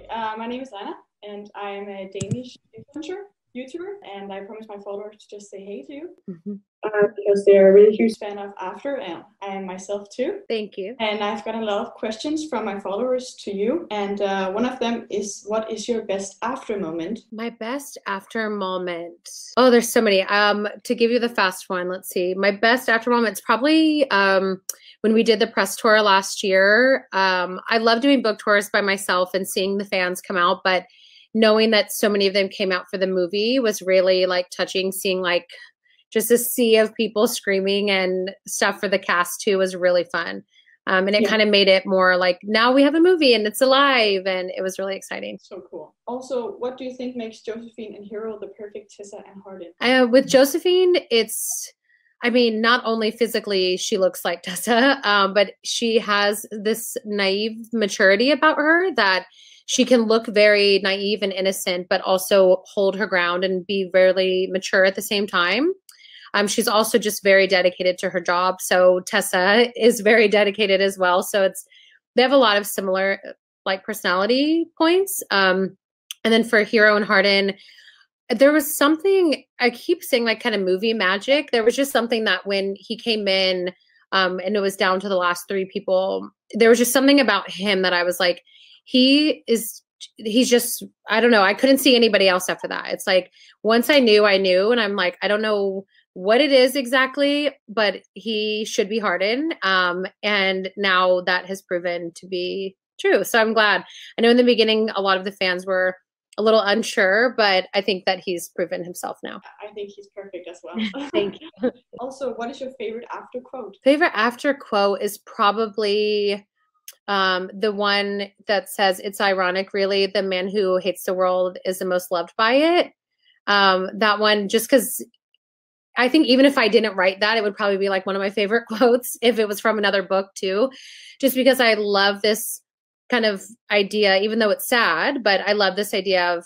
My name is Anna, and I'm a Danish influencer, YouTuber, and I promise my followers to just say hey to you. Because they're a really huge fan of After, and I am myself too. Thank you. And I've gotten a lot of questions from my followers to you, and one of them is, what is your best after moment? My best after moment. Oh, there's so many. To give you the fast one, let's see. My best after moment's probably when we did the press tour last year. I love doing book tours by myself and seeing the fans come out, but knowing that so many of them came out for the movie was really like touching. Seeing like just a sea of people screaming and stuff for the cast too was really fun. And it kind of made it more like, now we have a movie and it's alive, and it was really exciting. So cool. Also, what do you think makes Josephine and Hero the perfect Tessa and Hardin? With Josephine, it's, I mean, not only physically she looks like Tessa, but she has this naive maturity about her that she can look very naive and innocent, but also hold her ground and be very mature at the same time. She's also just very dedicated to her job. So Tessa is very dedicated as well. So they have a lot of similar like personality points. And then for Hero and Hardin, there was something, I keep saying like kind of movie magic. There was just something that when he came in and it was down to the last three people, there was just something about him that I was like, he's just, I don't know. I couldn't see anybody else after that. It's like, once I knew, and I'm like, I don't know what it is exactly, but he should be Hardin. And now that has proven to be true. So I'm glad. I know in the beginning, a lot of the fans were a little unsure, but I think that he's proven himself now. I think he's perfect as well. Thank you. Also, what is your favorite after quote? Favorite after quote is probably the one that says, "It's ironic, really, the man who hates the world is the most loved by it." That one, just because I think even if I didn't write that, it would probably be like one of my favorite quotes if it was from another book too, just because I love this kind of idea, even though it's sad, but I love this idea of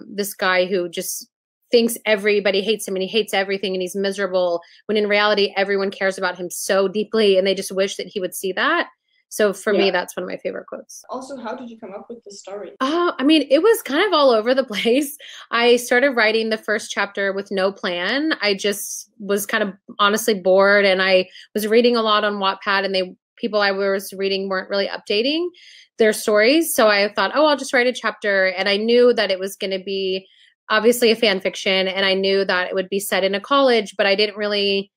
this guy who just thinks everybody hates him and he hates everything and he's miserable, when in reality, everyone cares about him so deeply and they just wish that he would see that. So for me, that's one of my favorite quotes. Also, how did you come up with the story? I mean, it was kind of all over the place. I started writing the first chapter with no plan. I just was kind of honestly bored, and I was reading a lot on Wattpad, and people I was reading weren't really updating their stories. So I thought, oh, I'll just write a chapter. And I knew that it was going to be obviously a fan fiction, and I knew that it would be set in a college, but I didn't really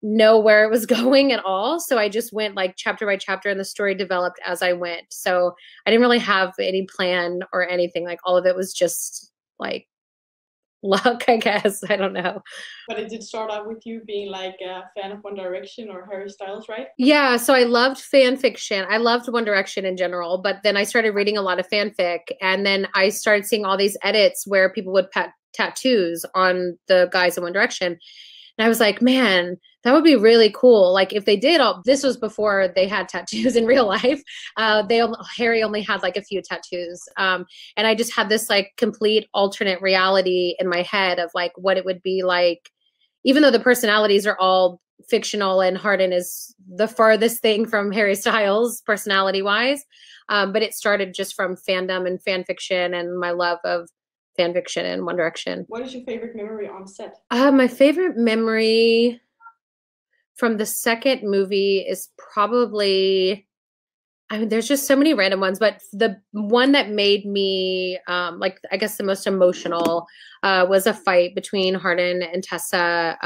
know where it was going at all. So I just went like chapter by chapter, and the story developed as I went. So I didn't really have any plan or anything. Like all of it was just like luck, I guess. I don't know. But it did start out with you being like a fan of One Direction or Harry Styles, right? Yeah, so I loved fan fiction. I loved One Direction in general, but then I started reading a lot of fanfic, and then I started seeing all these edits where people would put tattoos on the guys in One Direction. And I was like, man, that would be really cool. Like if they did this was before they had tattoos in real life. Harry only had like a few tattoos. And I just had this like complete alternate reality in my head of like what it would be like, even though the personalities are all fictional and Hardin is the farthest thing from Harry Styles personality wise. But it started just from fandom and fan fiction and my love of fan fiction and One Direction. What is your favorite memory on set? My favorite memory from the second movie is probably, I mean, there's just so many random ones, but the one that made me, like, I guess the most emotional was a fight between Hardin and Tessa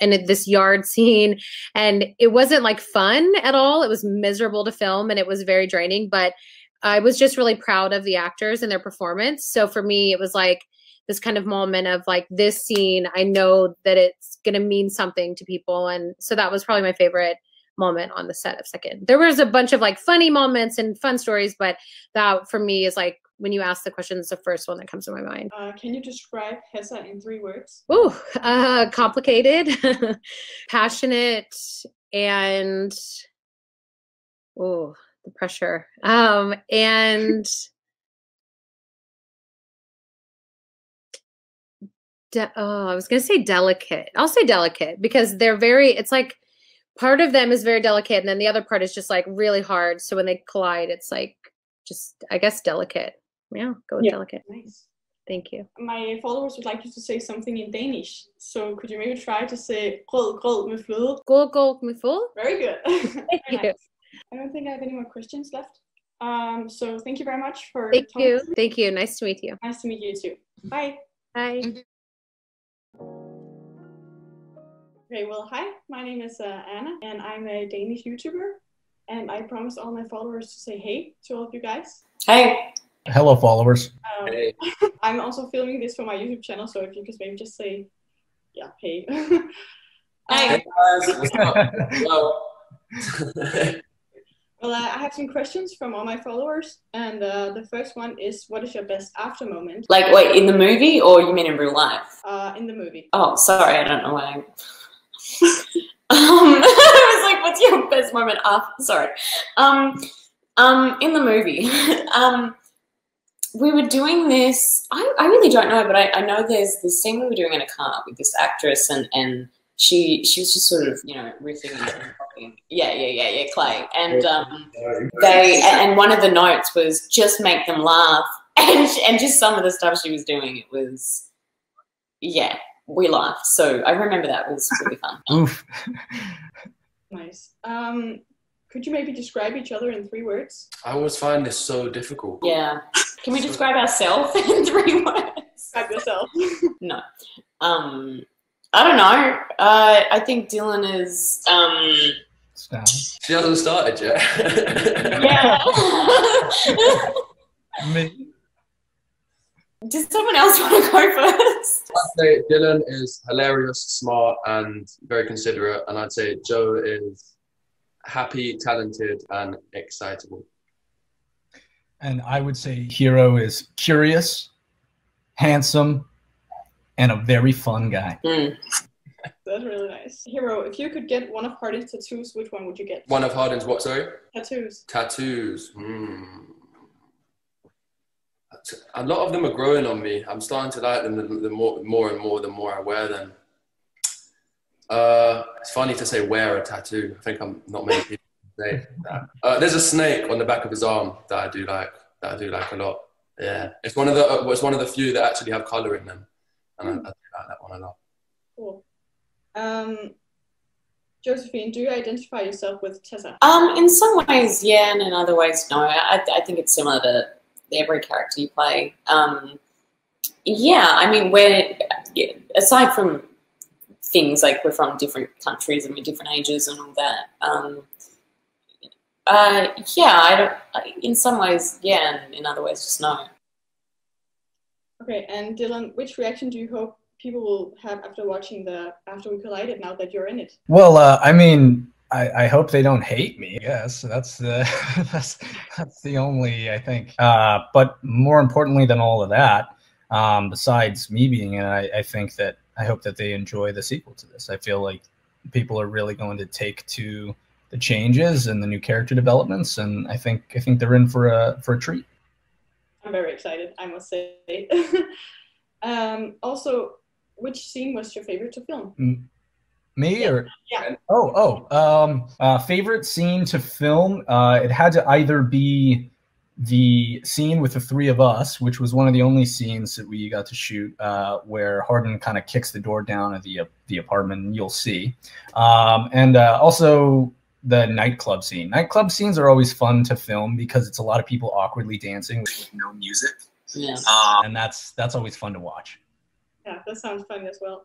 in this yard scene. And it wasn't like fun at all. It was miserable to film and it was very draining, but I was just really proud of the actors and their performance. So for me, it was like this kind of moment of like, this scene, I know that it's going to mean something to people. And so that was probably my favorite moment on the set of second. There was a bunch of like funny moments and fun stories, but that for me is like, when you ask the question, it's the first one that comes to my mind. Can you describe Tessa in 3 words? Ooh, complicated, passionate, and the pressure. And I was going to say delicate. I'll say delicate because it's like part of them is very delicate. And then the other part is just like really hard. So when they collide, it's like just, I guess, delicate. Yeah, go with delicate. Nice. Thank you. My followers would like you to say something in Danish. So could you maybe try to say grød med fløde? Grød med fløde? Very good. Thank you. Nice. I don't think I have any more questions left. So thank you very much for Thank talking. you. Thank you. Nice to meet you. Nice to meet you too. Bye. Bye. Okay, well, hi. My name is Anna, and I'm a Danish YouTuber. And I promised all my followers to say hey to all of you guys. Hey. Hello, followers. Hey. I'm also filming this for my YouTube channel, so if you could maybe just say, yeah, hey. Hey guys, what's up? Hello. Well, I have some questions from all my followers, and the first one is, what is your best after moment? Like, wait, in the movie or you mean in real life? In the movie. Oh, sorry, I don't know why. I was like, what's your best moment after? Sorry. In the movie, we were doing this, I really don't know, but I know there's this scene we were doing in a car with this actress, and she was just sort of, you know, riffing and talking. Yeah, Clay. And and one of the notes was just make them laugh, and just some of the stuff she was doing, it was, yeah, we laughed. So I remember that was really fun. Oof. Nice. Could you maybe describe each other in 3 words? I always find this so difficult. Yeah. Can we describe ourselves in 3 words? Describe yourself. No. I don't know. I think Dylan is Stop. She hasn't started yet. yeah. Me. Does someone else want to go first? I'd say Dylan is hilarious, smart, and very considerate, and I'd say Joe is happy, talented, and excitable. And I would say Hero is curious, handsome, and a very fun guy. That's really nice. Hero, if you could get one of Hardin's tattoos, which one would you get? One of Hardin's what, sorry? Tattoos. Tattoos. A lot of them are growing on me. I'm starting to like them the more and more the more I wear them. It's funny to say wear a tattoo. I think I'm not many people say that. There's a snake on the back of his arm that I do like. A lot. Yeah, it's one of the few that actually have color in them, and I do like that one a lot. Cool. Josephine, do you identify yourself with Tessa? In some ways, yeah, and in other ways, no. I think it's similar to every character you play. Yeah, I mean, aside from things like we're from different countries and we're different ages and all that. Yeah, in some ways, yeah, and in other ways, just no. Okay, and Dylan, which reaction do you hope people will have after watching After We Collided now that you're in it? Well, I mean, I hope they don't hate me. Yes, that's the that's the only, I think. But more importantly than all of that, besides me being in it, I hope that they enjoy the sequel to this. I feel like people are really going to take to the changes and the new character developments, and I think they're in for a treat. I'm very excited, I must say. Also, which scene was your favorite to film? Me or yeah? Favorite scene to film? It had to either be the scene with the 3 of us, which was one of the only scenes that we got to shoot, where Hardin kind of kicks the door down of the apartment, and you'll see. And also the nightclub scene. Nightclub scenes are always fun to film because it's a lot of people awkwardly dancing with no music. Yeah. And that's always fun to watch. Yeah, that sounds fun as well.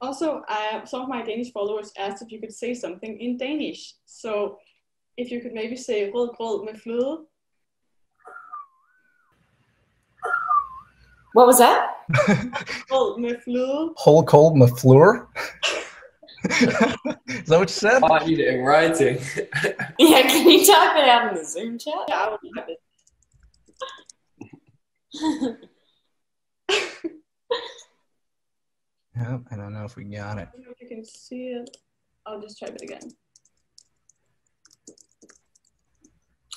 Also, some of my Danish followers asked if you could say something in Danish. So if you could maybe say grød med fløde. What was that? Grød med fløde. Whole cold med fleur? Is that what you said? I need it in writing. Yeah, can you type it out in the Zoom chat? Yeah, I will type it. Yep, I don't know if we got it. I don't know if you can see it. I'll just type it again.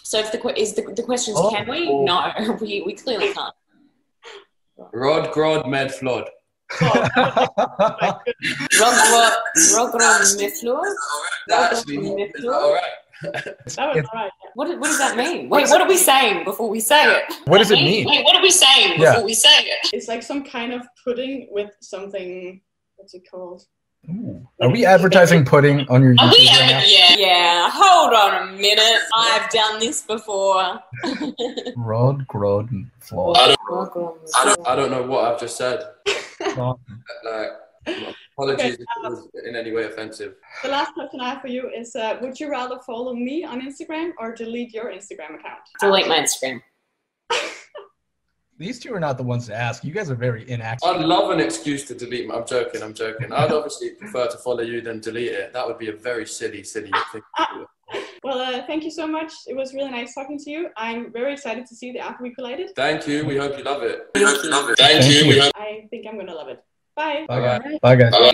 So if the question is, can we? No, we clearly can't. Rod med flod. Rod med flod. That actually is all right. That was all right. Yeah. What does that mean? Wait, what are we saying before we say it? What does it mean? Wait, what are we saying before we say it? It's like some kind of pudding with something. What's it called? Ooh. Are we advertising pudding on your YouTube right now? Yeah. Hold on a minute. I've done this before. Rod, floor. I don't know what I've just said. Apologies if it was in any way offensive. The last question I have for you is, would you rather follow me on Instagram or delete your Instagram account? Delete my Instagram. These two are not the ones to ask. You guys are very inactive. I'd love an excuse to delete my... I'm joking. I'd obviously prefer to follow you than delete it. That would be a very silly thing to do. Well, thank you so much. It was really nice talking to you. I'm very excited to see the After We Collided. Thank you. We hope you love it. I think I'm going to love it. Bye. Bye. Bye, guys. Bye.